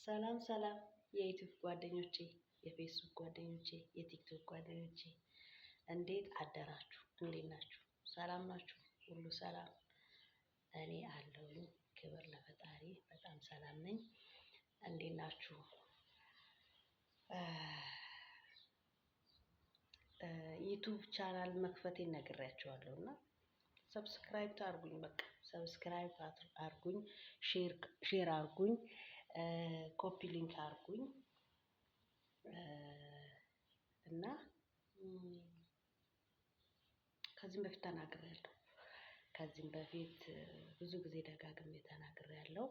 ሰላም ሰላም የዩቲዩብ ጓደኞቼ፣ የፌስቡክ ጓደኞቼ፣ የቲክቶክ ጓደኞቼ እንዴት አደራችሁ? እንዴት ናችሁ? ሰላም ናችሁ? ሁሉ ሰላም? እኔ አለሁኝ። ክብር ለፈጣሪ፣ በጣም ሰላም ነኝ። እንዴት ናችሁ? ዩቲዩብ ቻናል መክፈቴን ነግሬያቸዋለሁ እና ሰብስክራይብ አድርጉኝ። በቃ ሰብስክራይብ አድርጉኝ፣ ሼር አድርጉኝ፣ ኮፒ ሊንክ አድርጉኝ እና ከዚህም በፊት ተናግሬያለሁ። ከዚህም በፊት ብዙ ጊዜ ደጋግሜ ተናግሬያለሁ።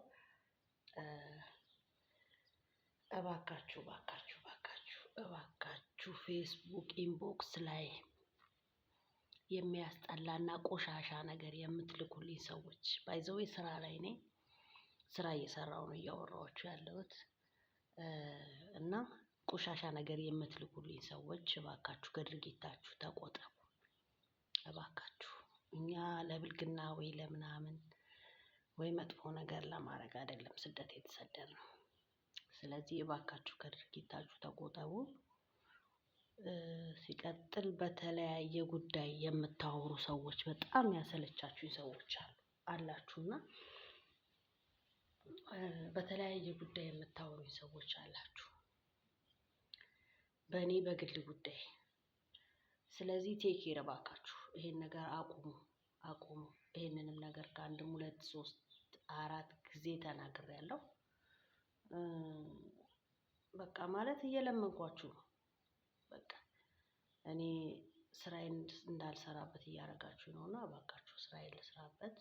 እባካችሁ እባካችሁ እባካችሁ እባካችሁ ፌስቡክ ኢንቦክስ ላይ የሚያስጠላና ቆሻሻ ነገር የምትልኩልኝ ሰዎች ባይዘው ስራ ላይ ነኝ። ስራ እየሰራሁ ነው እያወራኋችሁ ያለሁት እና ቆሻሻ ነገር የምትልኩልኝ ሰዎች እባካችሁ ከድርጊታችሁ ተቆጠቡ። እባካችሁ እኛ ለብልግና ወይ ለምናምን ወይ መጥፎ ነገር ለማድረግ አይደለም ስደት የተሰደድነው። ስለዚህ እባካችሁ ከድርጊታችሁ ተቆጠቡ። ሲቀጥል በተለያየ ጉዳይ የምታወሩ ሰዎች በጣም ያሰለቻችሁኝ ሰዎች አላችሁና በተለያየ ጉዳይ የምታወሩኝ ሰዎች አላችሁ፣ በእኔ በግል ጉዳይ። ስለዚህ ቴኬር እባካችሁ ይሄን ነገር አቁሙ። ይሄንንም ነገር ከአንድም 2 3 4 ጊዜ ተናግሬያለሁ። በቃ ማለት እየለመንኳችሁ ነው። በቃ እኔ ስራዬን እንዳልሰራበት እያደረጋችሁ ነውና እባካችሁ ስራዬን ልስራበት።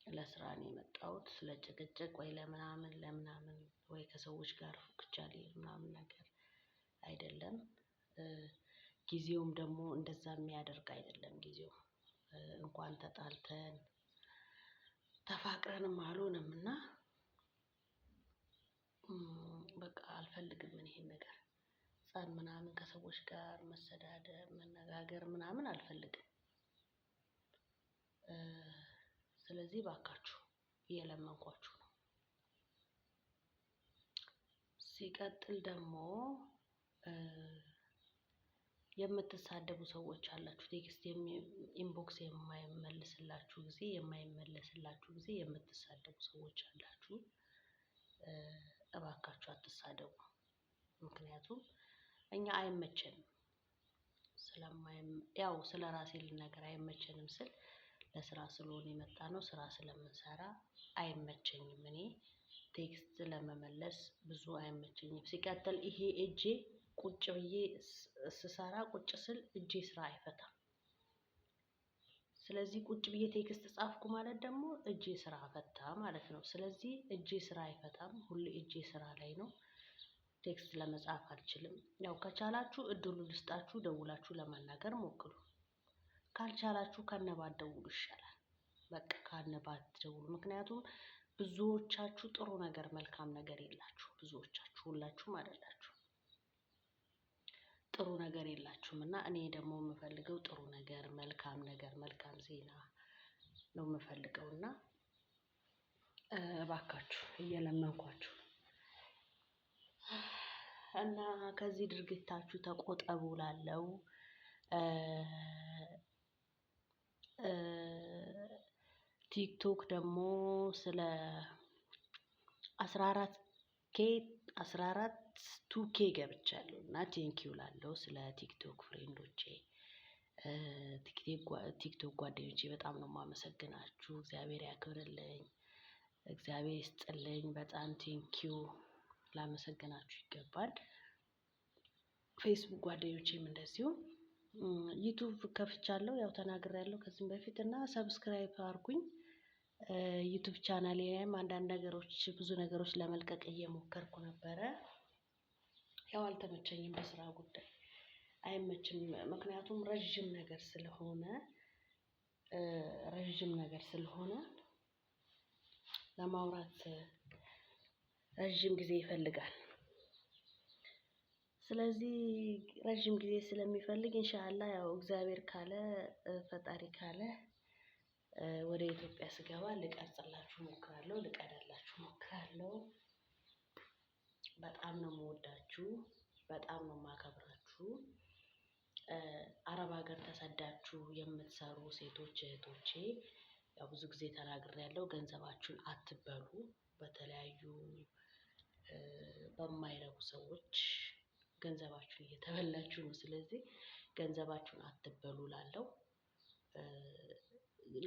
ለስራ ነው የመጣሁት። ለጭቅጭቅ ወይ ለምናምን ወይ ከሰዎች ጋር ፉክቻ ምናምን ነገር አይደለም። ጊዜውም ደግሞ እንደዛ የሚያደርግ አይደለም። ጊዜው እንኳን ተጣልተን ተፋቅረንም አልሆነም እና በቃ አልፈልግም። ይሄን ነገር ጸብ ምናምን ከሰዎች ጋር መሰዳደብ መነጋገር ምናምን አልፈልግም። ስለዚህ ባካችሁ እየለመንኳችሁ ነው። ሲቀጥል ደግሞ የምትሳደቡ ሰዎች አላችሁ። ቴክስት ኢንቦክስ የማይመልስላችሁ ጊዜ የምትሳደቡ ሰዎች አላችሁ። እባካችሁ አትሳደቡ። ምክንያቱም እኛ አይመቸንም። ያው ስለ ራሴ ልናገር አይመቸንም ስል ለስራ ስለሆነ የመጣ ነው። ስራ ስለምንሰራ አይመቸኝም። እኔ ቴክስት ለመመለስ ብዙ አይመቸኝም። ሲቀጥል ይሄ እጄ ቁጭ ብዬ ስሰራ ቁጭ ስል እጄ ስራ አይፈታም። ስለዚህ ቁጭ ብዬ ቴክስት ጻፍኩ ማለት ደግሞ እጄ ስራ ፈታ ማለት ነው። ስለዚህ እጄ ስራ አይፈታም። ሁሌ እጄ ስራ ላይ ነው። ቴክስት ለመጻፍ አልችልም። ያው ከቻላችሁ እድሉ ልስጣችሁ፣ ደውላችሁ ለማናገር ሞክሩ። ካልቻላችሁ ከነባት ደውሉ ይሻላል። በቃ ከነባት ደውሉ። ምክንያቱም ብዙዎቻችሁ ጥሩ ነገር መልካም ነገር የላችሁ። ብዙዎቻችሁ ሁላችሁም አይደላችሁ፣ ጥሩ ነገር የላችሁም እና እኔ ደግሞ የምፈልገው ጥሩ ነገር መልካም ዜና ነው የምፈልገው እና እባካችሁ እየለመንኳችሁ እና ከዚህ ድርጊታችሁ ተቆጠቡ እላለሁ። ቲክቶክ ደግሞ ስለ 2K ገብቻለሁ እና ቴንኪው እላለሁ ስለ ቲክቶክ ፍሬንዶቼ፣ ቲክቶክ ጓደኞቼ በጣም ነው የማመሰግናችሁ። እግዚአብሔር ያክብርልኝ፣ እግዚአብሔር ይስጥልኝ። በጣም ቴንኪው፣ ላመሰግናችሁ ይገባል። ፌስቡክ ጓደኞቼም እንደዚሁ። ዩቲዩብ ከፍቻለሁ፣ ያው ተናግሬያለሁ ከዚህም በፊት እና ሰብስክራይብ አድርጉኝ። ዩቲዩብ ቻናሌ ላይም አንዳንድ ብዙ ነገሮች ለመልቀቅ እየሞከርኩ ነበረ። ያው አልተመቸኝም፣ በስራ ጉዳይ አይመችም። ምክንያቱም ረዥም ነገር ስለሆነ ለማውራት ረዥም ጊዜ ይፈልጋል። ስለዚህ ረዥም ጊዜ ስለሚፈልግ ኢንሻአላህ ያው እግዚአብሔር ካለ ፈጣሪ ካለ ወደ ኢትዮጵያ ስገባ ልቀርጽላችሁ ሞክራለሁ፣ ልቀዳላችሁ ሞክራለሁ። በጣም ነው የምወዳችሁ፣ በጣም ነው የማከብራችሁ። አረብ ሀገር ተሰዳችሁ የምትሰሩ ሴቶች እህቶቼ ያው ብዙ ጊዜ ተናግሬያለሁ። ገንዘባችሁን አትበሉ በተለያዩ በማይረቡ ሰዎች ገንዘባችሁን እየተበላችሁ ነው። ስለዚህ ገንዘባችሁን አትበሉ እላለሁ።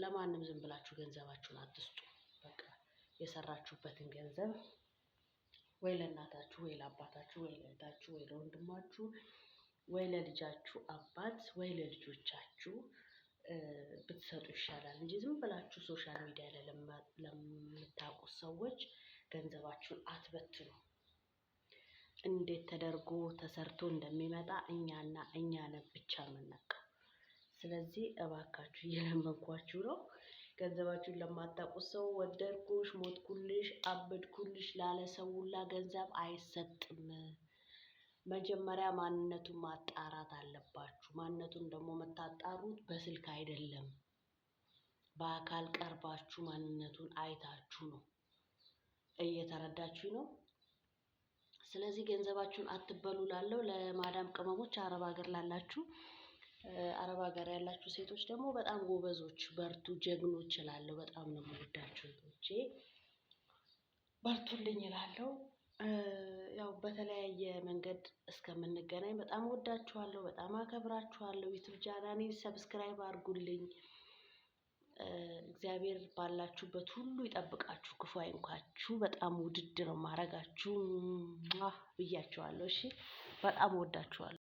ለማንም ዝም ብላችሁ ገንዘባችሁን አትስጡ። በቃ የሰራችሁበትን ገንዘብ ወይ ለእናታችሁ ወይ ለአባታችሁ ወይ ለእህታችሁ ወይ ለወንድማችሁ ወይ ለልጃችሁ አባት ወይ ለልጆቻችሁ ብትሰጡ ይሻላል እንጂ ዝም ብላችሁ ሶሻል ሚዲያ ላይ ለምታውቁት ሰዎች ገንዘባችሁን አትበትኑ። እንዴት ተደርጎ ተሰርቶ እንደሚመጣ እኛና እኛ ነን ብቻ የምናውቀው። ስለዚህ እባካችሁ እየለመንኳችሁ ነው። ገንዘባችሁን ለማታውቁት ሰው ወደድኩሽ፣ ሞትኩልሽ፣ አበድኩልሽ ላለ ሰው ሁላ ገንዘብ አይሰጥም። መጀመሪያ ማንነቱን ማጣራት አለባችሁ። ማንነቱን ደግሞ የምታጣሩት በስልክ አይደለም፣ በአካል ቀርባችሁ ማንነቱን አይታችሁ ነው። እየተረዳችሁ ነው? ስለዚህ ገንዘባችሁን አትበሉ እላለሁ። ለማዳም ቅመሞች አረብ ሀገር ላላችሁ አረብ ሀገር ያላችሁ ሴቶች ደግሞ በጣም ጎበዞች፣ በርቱ፣ ጀግኖች እላለሁ። በጣም ነው የምወዳችሁ እህቶቼ፣ በርቱልኝ እላለሁ። ያው በተለያየ መንገድ እስከምንገናኝ በጣም ወዳችኋለሁ፣ በጣም አከብራችኋለሁ። ዩቲዩብ ቻናሌን ሰብስክራይብ አድርጉልኝ። እግዚአብሔር ባላችሁበት ሁሉ ይጠብቃችሁ፣ ክፉ አይንካችሁ። በጣም ውድድ ነው ማረጋችሁ ብያችኋለሁ። እሺ፣ በጣም ወዳችኋለሁ።